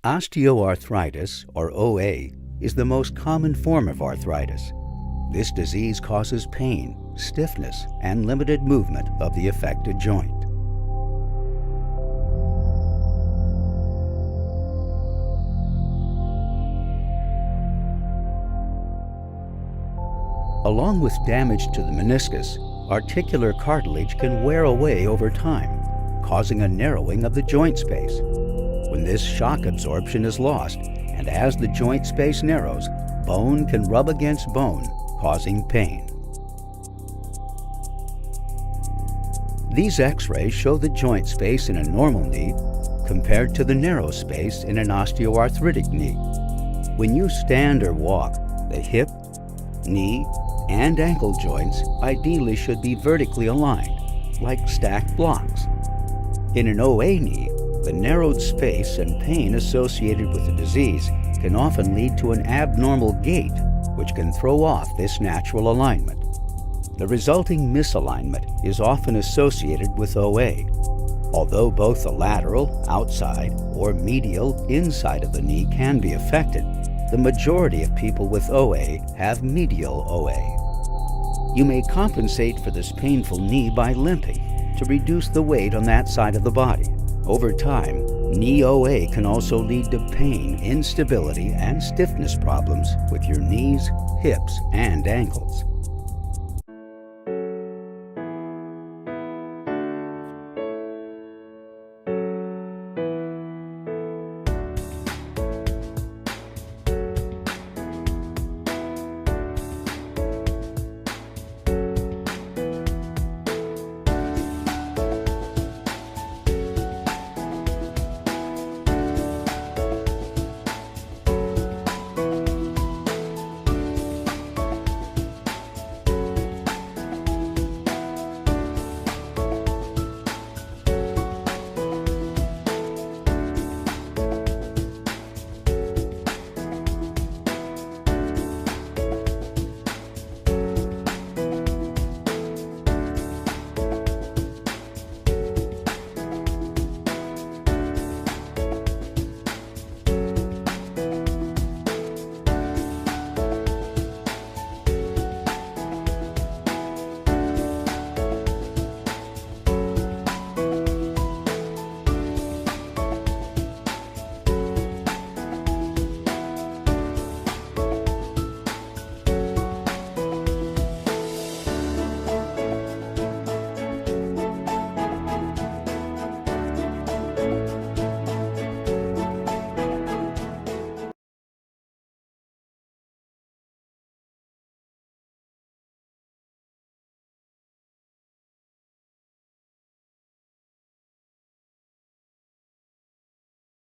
Osteoarthritis, or OA, is the most common form of arthritis. This disease causes pain, stiffness, and limited movement of the affected joint. Along with damage to the meniscus, articular cartilage can wear away over time, causing a narrowing of the joint space. When this shock absorption is lost, and as the joint space narrows, bone can rub against bone, causing pain. These X-rays show the joint space in a normal knee compared to the narrow space in an osteoarthritic knee. When you stand or walk, the hip, knee, and ankle joints ideally should be vertically aligned, like stacked blocks. In an OA knee, the narrowed space and pain associated with the disease can often lead to an abnormal gait, which can throw off this natural alignment. The resulting misalignment is often associated with OA. Although both the lateral, outside, or medial, inside of the knee can be affected, the majority of people with OA have medial OA. You may compensate for this painful knee by limping to reduce the weight on that side of the body. Over time, knee OA can also lead to pain, instability, and stiffness problems with your knees, hips, and ankles.